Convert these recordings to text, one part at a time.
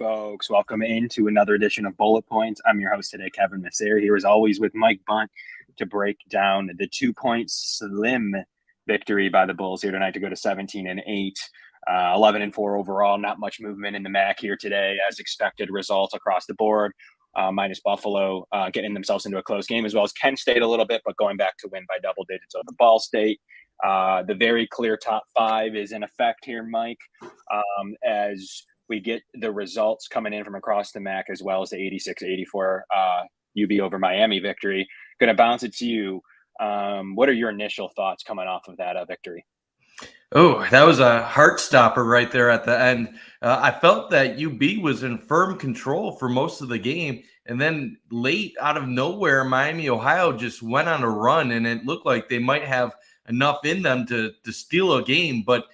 folks. Welcome into another edition of Bullet Points. I'm your host today, Kevin Masser, here as always with Mike Bunt to break down the 2-point slim victory by the Bulls here tonight to go to 17-8, 11-4 overall. Not much movement in the MAC here today, as expected. Results across the board, minus Buffalo getting themselves into a close game, as well as Kent State a little bit, but going back to win by double digits over Ball State. The very clear top five is in effect here, Mike, as we get the results coming in from across the MAC, as well as the 86-84 UB over Miami victory. Going to bounce it to you. What are your initial thoughts coming off of that victory? Oh, that was a heart stopper right there at the end. I felt that UB was in firm control for most of the game. And then late out of nowhere, Miami, Ohio just went on a run, and it looked like they might have enough in them to steal a game. But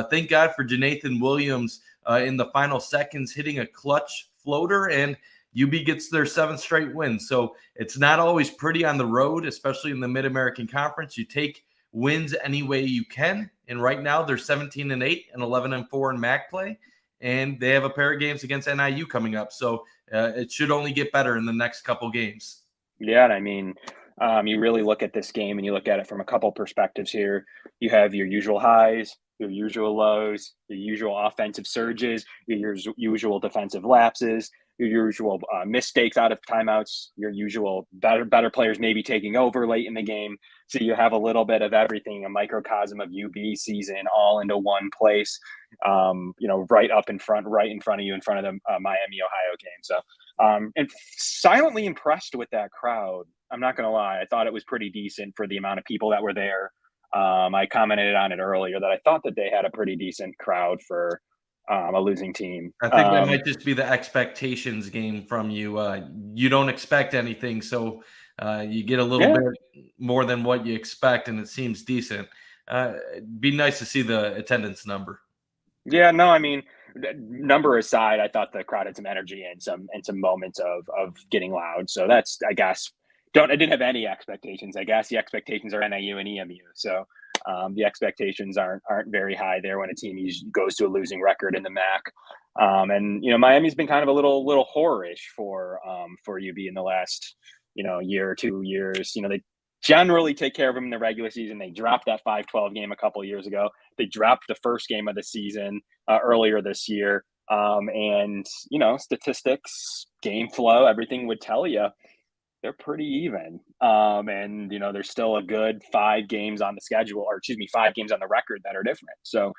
thank God for Jonathan Williams in the final seconds hitting a clutch floater, and UB gets their 7th straight win. So it's not always pretty on the road, especially in the Mid-American Conference. You take wins any way you can. And right now they're 17-8 and 11-4 in MAC play. And they have a pair of games against NIU coming up. So it should only get better in the next couple games. Yeah, and I mean, you really look at this game and you look at it from a couple perspectives here. You have your usual highs, your usual lows, your usual offensive surges, your usual defensive lapses, your usual mistakes out of timeouts, your usual better players maybe taking over late in the game. So you have a little bit of everything, a microcosm of UB season all into one place, right in front of you, in front of the Miami, Ohio game. So and silently impressed with that crowd. I'm not going to lie. I thought it was pretty decent for the amount of people that were there. I commented on it earlier that I thought that they had a pretty decent crowd for a losing team. I think that might just be the expectations game from you. You don't expect anything, so you get a little bit more than what you expect, and it seems decent. It'd be nice to see the attendance number. Yeah, no, I mean, number aside, I thought the crowd had some energy and some moments of getting loud. So that's, I guess, I didn't have any expectations. I guess the expectations are NIU and EMU. So the expectations aren't very high there when a team goes to a losing record in the MAC. And Miami's been kind of a little whorish for UB in the last year or 2 years. They generally take care of them in the regular season. They dropped that 5-12 game a couple of years ago. They dropped the first game of the season earlier this year. And statistics, game flow, everything would tell you they're pretty even. And there's still a good 5 games on the schedule, or 5 games on the record that are different. So,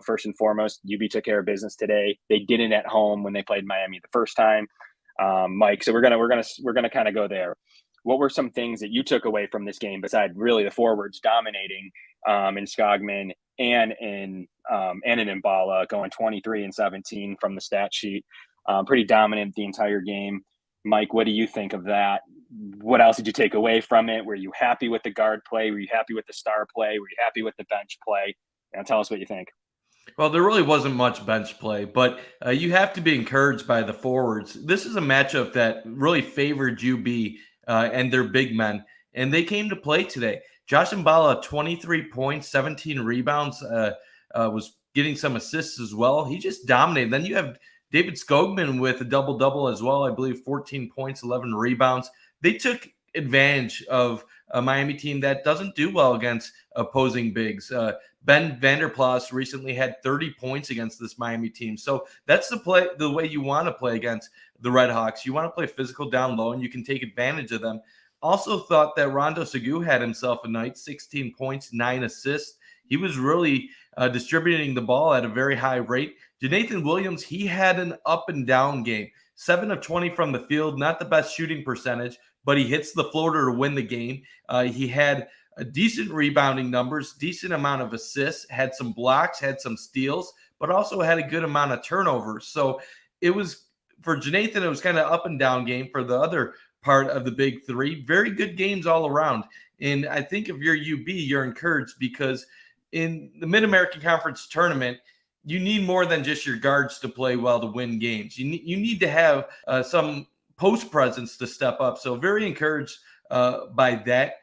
first and foremost, UB took care of business today. They didn't at home when they played Miami the first time, Mike. So we're gonna kind of go there. What were some things that you took away from this game besides really the forwards dominating in Skogman and in Mbala, going 23 and 17 from the stat sheet, pretty dominant the entire game. Mike, what do you think of that? What else did you take away from it? Were you happy with the guard play? Were you happy with the star play? Were you happy with the bench play? Tell us what you think. Well, there really wasn't much bench play, but you have to be encouraged by the forwards. This is a matchup that really favored UB and their big men, and they came to play today. Josh Mbala, 23 points, 17 rebounds, was getting some assists as well. He just dominated. Then you have David Skogman with a double-double as well. I believe 14 points, 11 rebounds. They took advantage of a Miami team that doesn't do well against opposing bigs. Ben Vanderplas recently had 30 points against this Miami team. So that's the way you want to play against the Red Hawks. You want to play physical down low, and you can take advantage of them. Also thought that Rondo Segu had himself a night, 16 points, 9 assists. He was really distributing the ball at a very high rate. Jonathan Williams, he had an up and down game. 7 of 20 from the field, not the best shooting percentage, but he hits the floater to win the game. He had decent rebounding numbers, decent amount of assists, had some blocks, had some steals, but also had a good amount of turnovers. So it was, for Jonathan, it was kind of up and down game. For the other part of the big three, very good games all around. And I think if you're UB, you're encouraged, because in the Mid-American Conference tournament, you need more than just your guards to play well to win games. You need to have some post presence to step up. So very encouraged by that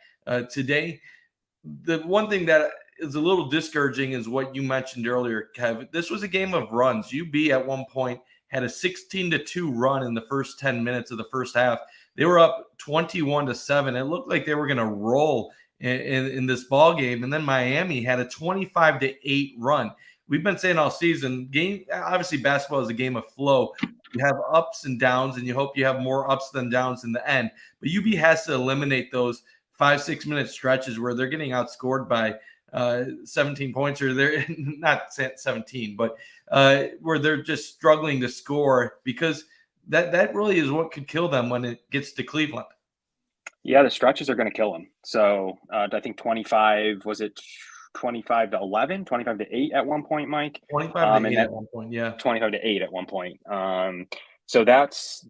today. The one thing that is a little discouraging is what you mentioned earlier, Kev. This was a game of runs. UB at one point had a 16-2 run in the first 10 minutes of the first half. They were up 21-7. It looked like they were going to roll in this ball game. And then Miami had a 25-8 run. We've been saying all season, obviously basketball is a game of flow. You have ups and downs, and you hope you have more ups than downs in the end. But UB has to eliminate those 5-6 minute stretches where they're getting outscored by 17 points, or they're not 17, but where they're just struggling to score, because that really is what could kill them when it gets to Cleveland. Yeah, the stretches are going to kill them. So I think 25, was it 25-11, 25-8 at one point, Mike? 25-8 at one point, yeah. 25-8 at one point. So that's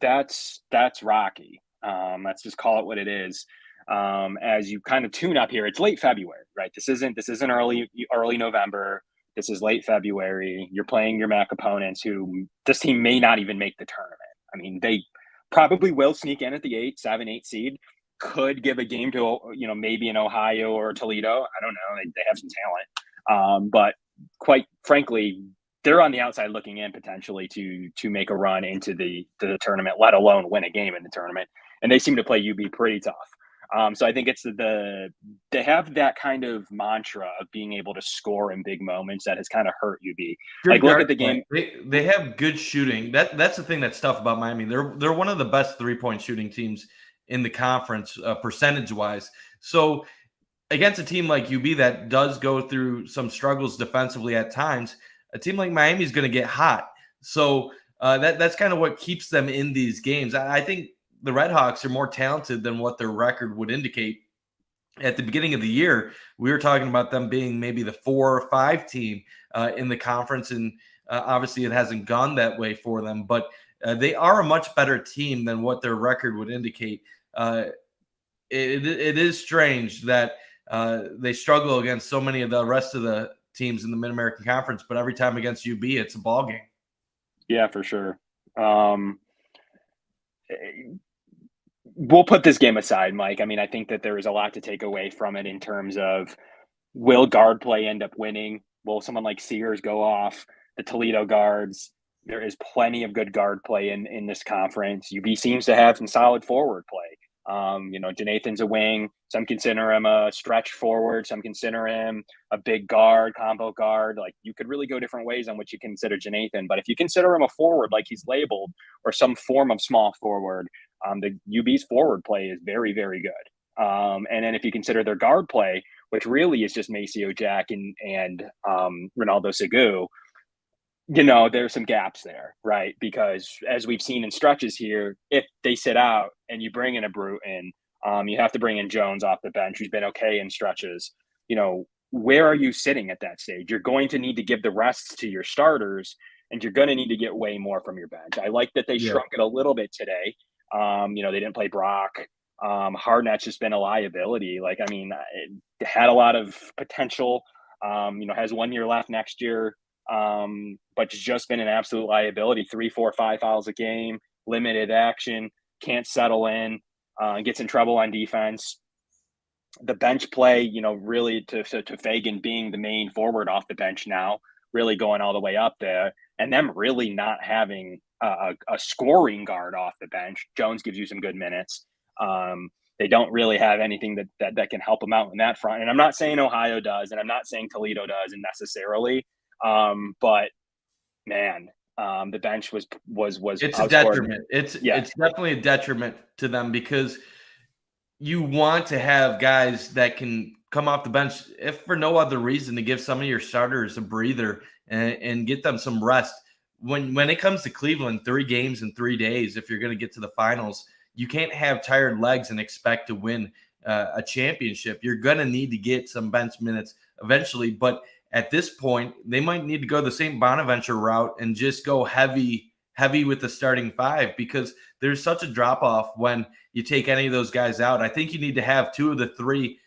rocky. Let's just call it what it is. As you kind of tune up here, it's late February, right? This isn't early November. This is late February. You're playing your MAC opponents, who this team may not even make the tournament. I mean, they probably will sneak in at the 7, 8 seed. Could give a game to, maybe in Ohio or Toledo. I don't know. They have some talent. But quite frankly, they're on the outside looking in potentially to make a run into the tournament, let alone win a game in the tournament. And they seem to play UB pretty tough. So I think it's they have that kind of mantra of being able to score in big moments that has kind of hurt UB. Like, look at the game. They have good shooting. That's the thing that's tough about Miami. They're one of the best 3-point shooting teams in the conference, percentage-wise. So against a team like UB that does go through some struggles defensively at times, a team like Miami is going to get hot. So that's kind of what keeps them in these games. I think the Redhawks are more talented than what their record would indicate. At the beginning of the year, we were talking about them being maybe the 4 or 5 team in the conference, and obviously it hasn't gone that way for them. But they are a much better team than what their record would indicate. It is strange that they struggle against so many of the rest of the teams in the Mid-American Conference, but every time against UB, it's a ball game. Yeah, for sure. We'll put this game aside, Mike. I mean, I think that there is a lot to take away from it in terms of, will guard play end up winning? Will someone like Sears go off? The Toledo guards, there is plenty of good guard play in this conference. UB seems to have some solid forward play. Jonathan's a wing. Some consider him a stretch forward. Some consider him a big guard, combo guard. Like, you could really go different ways on which you consider Jonathan. But if you consider him a forward, like he's labeled, or some form of small forward, the UB's forward play is very, very good. And then if you consider their guard play, which really is just Maceo Jack and Ronaldo Segu, there's some gaps there, right? Because as we've seen in stretches here, if they sit out and you bring in a Bruton, you have to bring in Jones off the bench, who's been okay in stretches. Where are you sitting at that stage? You're going to need to give the rests to your starters, and you're going to need to get way more from your bench. I like that they shrunk it a little bit today. They didn't play Brock. Hardnet's just been a liability. It had a lot of potential. Has 1 year left next year. But it's just been an absolute liability. 3, 4, 5 fouls a game, limited action, can't settle in, gets in trouble on defense. The bench play, really to Fagan being the main forward off the bench now, really going all the way up there, and them really not having a scoring guard off the bench. Jones gives you some good minutes. They don't really have anything that can help them out in that front. And I'm not saying Ohio does, and I'm not saying Toledo does necessarily. But man, the bench was it's a detriment. It's definitely a detriment to them, because you want to have guys that can come off the bench, if for no other reason, to give some of your starters a breather and get them some rest. When it comes to Cleveland, 3 games in 3 days, if you're going to get to the finals, you can't have tired legs and expect to win a championship. You're going to need to get some bench minutes eventually, but at this point, they might need to go the St. Bonaventure route and just go heavy with the starting 5, because there's such a drop-off when you take any of those guys out. I think you need to have 2 of the 3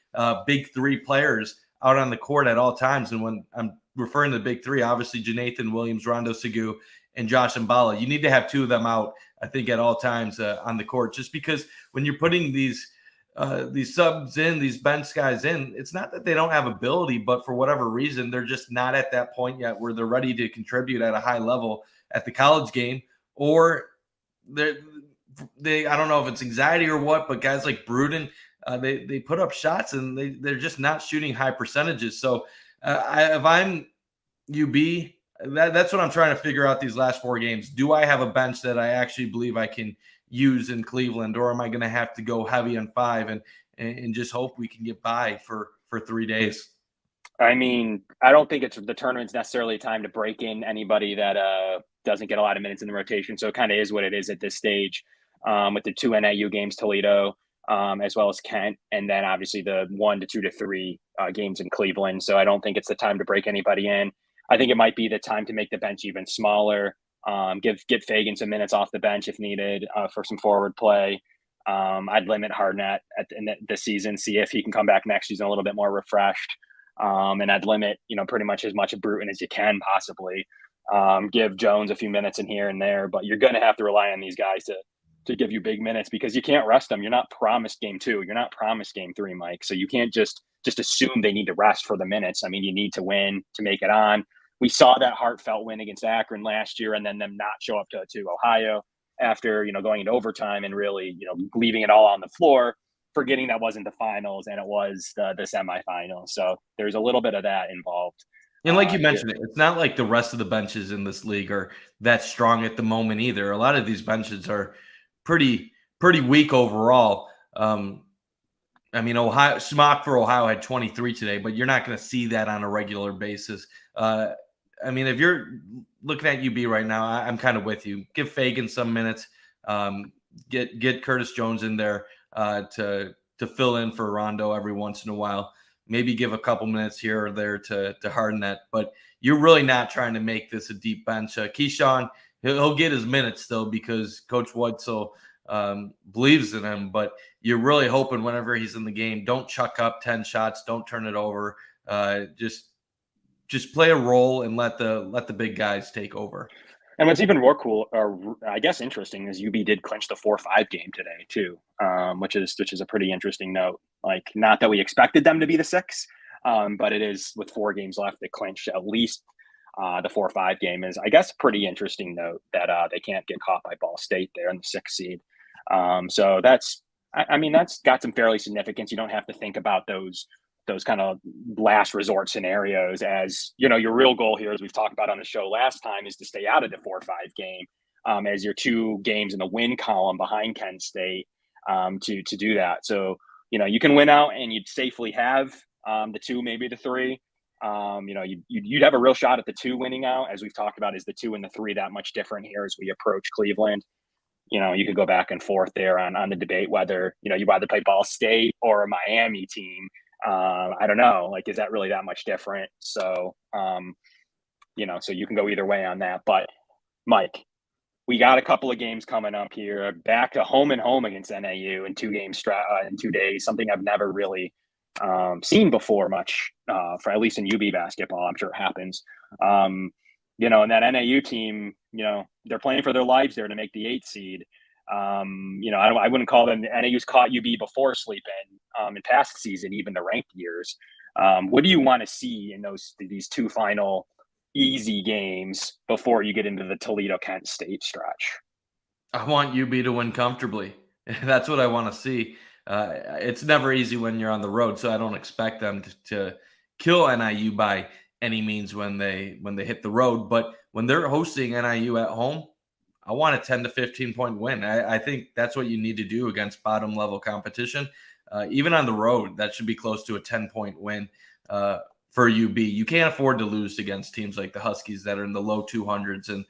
big 3 players out on the court at all times. And when I'm referring to the big 3, obviously Jonathan Williams, Rondo Segu, and Josh Mballa, you need to have 2 of them out, I think, at all times on the court, just because when you're putting these subs in, these bench guys in, it's not that they don't have ability, but for whatever reason, they're just not at that point yet where they're ready to contribute at a high level at the college game or they I don't know if it's anxiety or what, but guys like Bruden, they put up shots and they're just not shooting high percentages. So if I'm UB, that's what I'm trying to figure out these last 4 games. Do I have a bench that I actually believe I can use in Cleveland, or am I going to have to go heavy on 5 and just hope we can get by for 3 days? I mean, I don't think it's the tournament's necessarily a time to break in anybody that doesn't get a lot of minutes in the rotation. So it kind of is what it is at this stage, with the 2 NAU games, Toledo, as well as Kent, and then obviously the 1 to 2 to 3 games in Cleveland. So I don't think it's the time to break anybody in. I think it might be the time to make the bench even smaller. Give Fagan some minutes off the bench if needed, for some forward play. I'd limit Hardnett in this season, see if he can come back next season a little bit more refreshed. And I'd limit, pretty much as much of Bruton as you can possibly. Give Jones a few minutes in here and there, but you're going to have to rely on these guys to give you big minutes, because you can't rest them. You're not promised game 2. You're not promised game 3, Mike. So you can't just assume they need to rest for the minutes. I mean, you need to win to make it on. We saw that heartfelt win against Akron last year, and then them not show up to Ohio after, going into overtime and really, leaving it all on the floor, forgetting that wasn't the finals and it was the semifinals. So there's a little bit of that involved. And like you mentioned, it's not like the rest of the benches in this league are that strong at the moment either. A lot of these benches are pretty weak overall. I mean, Smock for Ohio had 23 today, but you're not going to see that on a regular basis. I mean, if you're looking at UB right now, I'm kind of with you. Give Fagan some minutes. Get Curtis Jones in there to fill in for Rondo every once in a while. Maybe give a couple minutes here or there to Hardnett. But you're really not trying to make this a deep bench. Keyshawn, he'll get his minutes still because Coach Wetzel believes in him. But you're really hoping whenever he's in the game, don't chuck up 10 shots, don't turn it over. Just play a role and let the big guys take over. And what's even more cool, or I guess interesting, is UB did clinch the 4-5 game today too, which is a pretty interesting note. Like, not that we expected them to be the 6, but it is with 4 games left. They clinched at least the 4-5 game. Is, I guess, a pretty interesting note that they can't get caught by Ball State there in the 6th seed. So that's got some fairly significance. You don't have to think about those kind of last resort scenarios as, your real goal here, as we've talked about on the show last time, is to stay out of the 4-5 game as your 2 games in the win column behind Kent State, to do that. So, you can win out and you'd safely have the 2, maybe the 3. You'd have a real shot at the 2 winning out. As we've talked about, is the 2 and the 3 that much different here as we approach Cleveland? You could go back and forth there on the debate whether, you either play Ball State or a Miami team. I don't know. Like, is that really that much different? So, so you can go either way on that. But, Mike, we got a couple of games coming up here. Back to home and home against NAU in 2 games in 2 days. Something I've never really seen before much, for at least in UB basketball. I'm sure it happens. And that NAU team, they're playing for their lives there to make the 8th seed. I wouldn't call them. NAU's caught UB before sleeping in past season, even the ranked years. What do you want to see in these 2 final easy games before you get into the Toledo Kent State stretch? I want UB to win comfortably. That's what I want to see. It's never easy when you're on the road, so I don't expect them to kill NIU by any means when they hit the road. But when they're hosting NIU at home, I want a 10 to 15 point win. I think that's what you need to do against bottom level competition. Even on the road, that should be close to a 10-point win for UB. You can't afford to lose against teams like the Huskies that are in the low 200s and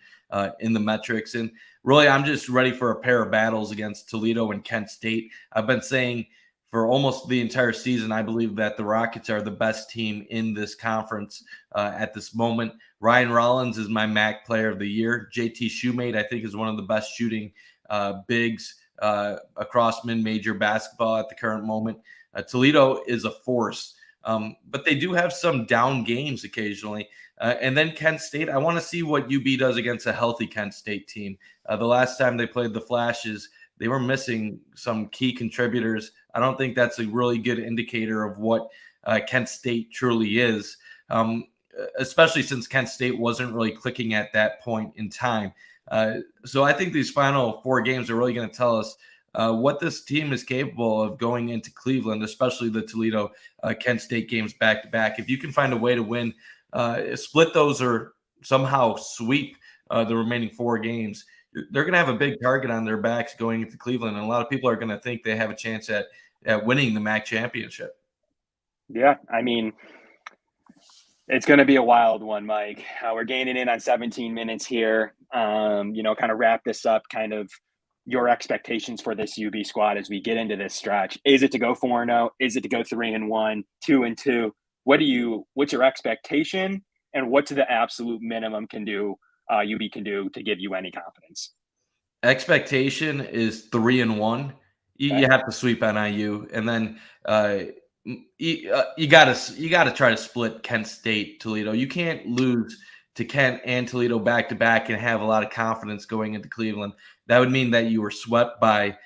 in the metrics. And really, I'm just ready for a pair of battles against Toledo and Kent State. I've been saying for almost the entire season, I believe that the Rockets are the best team in this conference at this moment. Ryan Rollins is my MAC player of the year. JT Shoemate, I think, is one of the best shooting bigs across mid-major basketball at the current moment. Toledo is a force, but they do have some down games occasionally. And then Kent State, I want to see what UB does against a healthy Kent State team. The last time they played the Flashes, they were missing some key contributors. I don't think that's a really good indicator of what Kent State truly is, especially since Kent State wasn't really clicking at that point in time. So I think these final 4 games are really going to tell us what this team is capable of going into Cleveland, especially the Toledo Kent State games back to back. If you can find a way to win, split those or somehow sweep the remaining 4 games, they're going to have a big target on their backs going into Cleveland. And a lot of people are going to think they have a chance at winning the MAC championship. Yeah, I mean, it's going to be a wild one, Mike. We're gaining in on 17 minutes here. Kind of wrap this up, kind of your expectations for this UB squad as we get into this stretch. Is it to go 4-0? Is it to go 3-1, 2-2? What's your expectation, and what's the absolute minimum UB can do to give you any confidence? Expectation is 3-1. You have to sweep NIU, and then you gotta try to split Kent State, Toledo. You can't lose to Kent and Toledo back to back and have a lot of confidence going into Cleveland. That would mean that you were swept by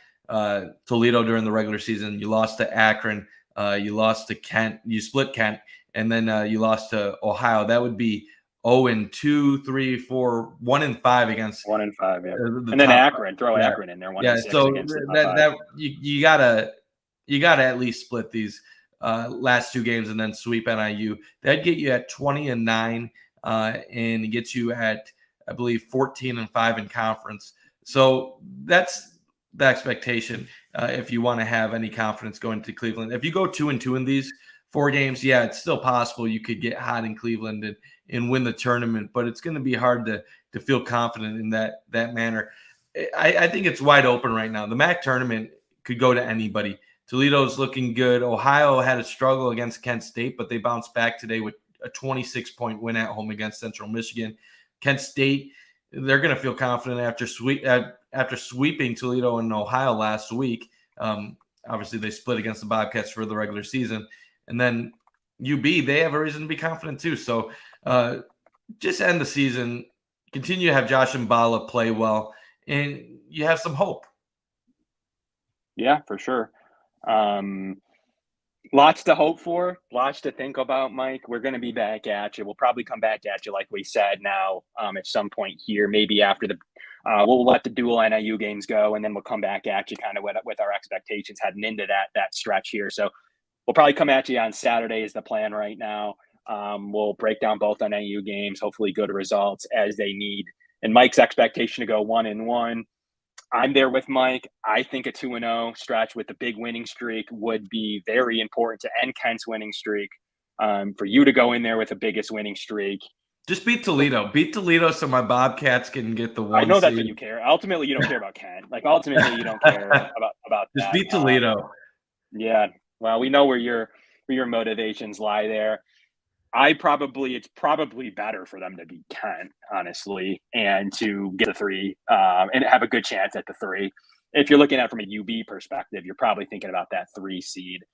Toledo during the regular season. You lost to Akron. You lost to Kent. You split Kent, and then you lost to Ohio. That would be 0-2, 3, 4, 1-5 against 1-5, yeah. And then Akron, throw Akron in there. 1-6 so against that you gotta at least split these last 2 games and then sweep NIU. That'd get you at 20-9 and gets you at, I believe, 14-5 in conference. So that's the expectation if you want to have any confidence going to Cleveland. If you go 2-2 in these 4 games, yeah, it's still possible you could get hot in Cleveland and win the tournament, but it's going to be hard to feel confident in that manner. I think it's wide open right now. The MAC tournament could go to anybody. Toledo's looking good. Ohio had a struggle against Kent State, but they bounced back today with a 26-point win at home against Central Michigan. Kent State, they're going to feel confident after sweeping Toledo and Ohio last week. Obviously, they split against the Bobcats for the regular season. And then UB, they have a reason to be confident too. So just end the season, continue to have Josh Mballa play well, and you have some hope. Yeah, for sure. Lots to hope for, lots to think about, Mike. We're going to be back at you. We'll probably come back at you, like we said now, at some point here, maybe after we'll let the dual NIU games go, and then we'll come back at you kind of with our expectations heading into that stretch here. So we'll probably come at you on Saturday is the plan right now. We'll break down both NIU games, hopefully good results as they need. And Mike's expectation to go 1-1. I'm there with Mike. I think a 2-0 stretch with a big winning streak would be very important to end Kent's winning streak. For you to go in there with the biggest winning streak. Just beat Toledo. Beat Toledo so my Bobcats can get the 1 I know seed. that's what you care. Ultimately, you don't care about Kent. Like, ultimately, you don't care about Just that. beat Toledo. Yeah. Well, we know where your motivations lie there. It's probably better for them to beat Kent, honestly, and to get the 3 and have a good chance at the 3. If you're looking at it from a UB perspective, you're probably thinking about that 3 seed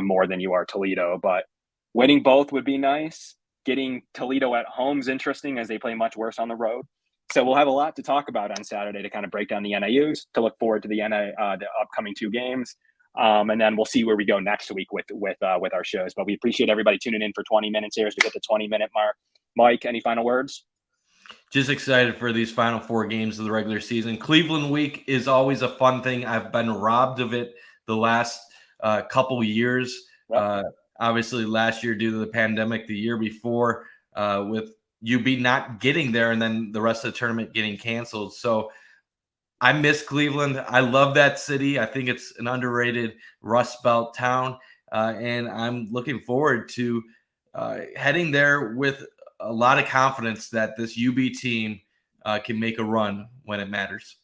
more than you are Toledo. But winning both would be nice. Getting Toledo at home is interesting as they play much worse on the road. So we'll have a lot to talk about on Saturday to kind of break down the NIUs, to look forward to the upcoming 2 games. And then we'll see where we go next week with our shows. But we appreciate everybody tuning in for 20 minutes here as we hit the 20-minute mark. Mike, any final words? Just excited for these final 4 games of the regular season. Cleveland week is always a fun thing. I've been robbed of it the last couple years. Yep. Obviously, last year due to the pandemic, the year before with UB not getting there, and then the rest of the tournament getting canceled. So I miss Cleveland. I love that city. I think it's an underrated Rust Belt town. And I'm looking forward to heading there with a lot of confidence that this UB team can make a run when it matters.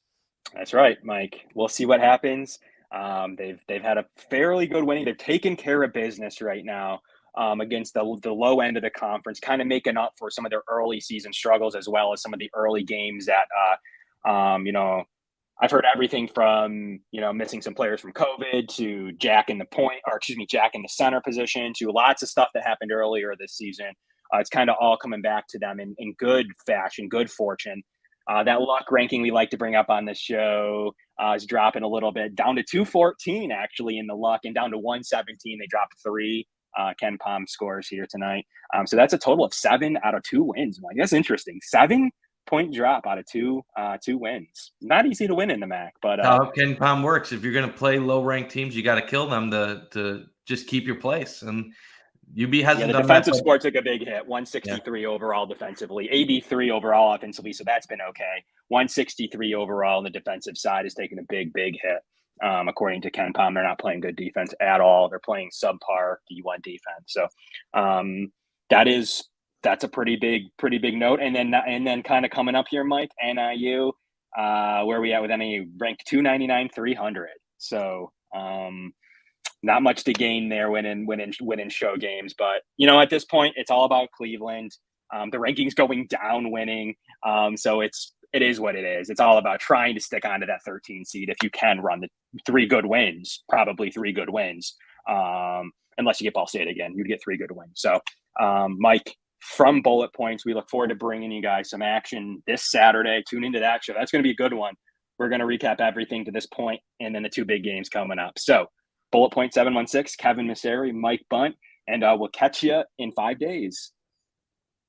That's right, Mike. We'll see what happens. They've had a fairly good winning. They've taken care of business right now against the low end of the conference, kind of making up for some of their early season struggles, as well as some of the early games that, I've heard everything from, missing some players from COVID to Jack in the center position, to lots of stuff that happened earlier this season. It's kind of all coming back to them in good fashion, good fortune. That luck ranking we like to bring up on this show is dropping a little bit, down to 214 actually in the luck, and down to 117. They dropped 3 Ken Palm scores here tonight. So that's a total of 7 out of 2 wins. I'm like, that's interesting. 7 point drop out of two wins. Not easy to win in the MAC, but How Ken Palm works. If you're going to play low ranked teams, you got to kill them to just keep your place. And UB yeah, hasn't the done that. defensive score took a big hit. Yeah. 163 overall defensively, 83 overall offensively, so that's been okay. 163 overall on the defensive side is taking a big hit. According to Ken Palm, they're not playing good defense at all. They're playing subpar D1 defense. So that's a pretty big note. And then kind of coming up here, Mike, NIU, where we at with NIU, ranked 299, 300. So not much to gain there winning show games. But at this point, it's all about Cleveland. The rankings going down, winning. So it is what it is. It's all about trying to stick onto that 13 seed if you can run the probably three good wins. Unless you get Ball State again, you'd get 3 good wins. So, Mike, from Bullet Points, we look forward to bringing you guys some action this Saturday. Tune into that show. That's going to be a good one. We're going to recap everything to this point and then the 2 big games coming up. So, Bullet Point 716, Kevin Masseri, Mike Bunt, and we'll catch you in 5 days.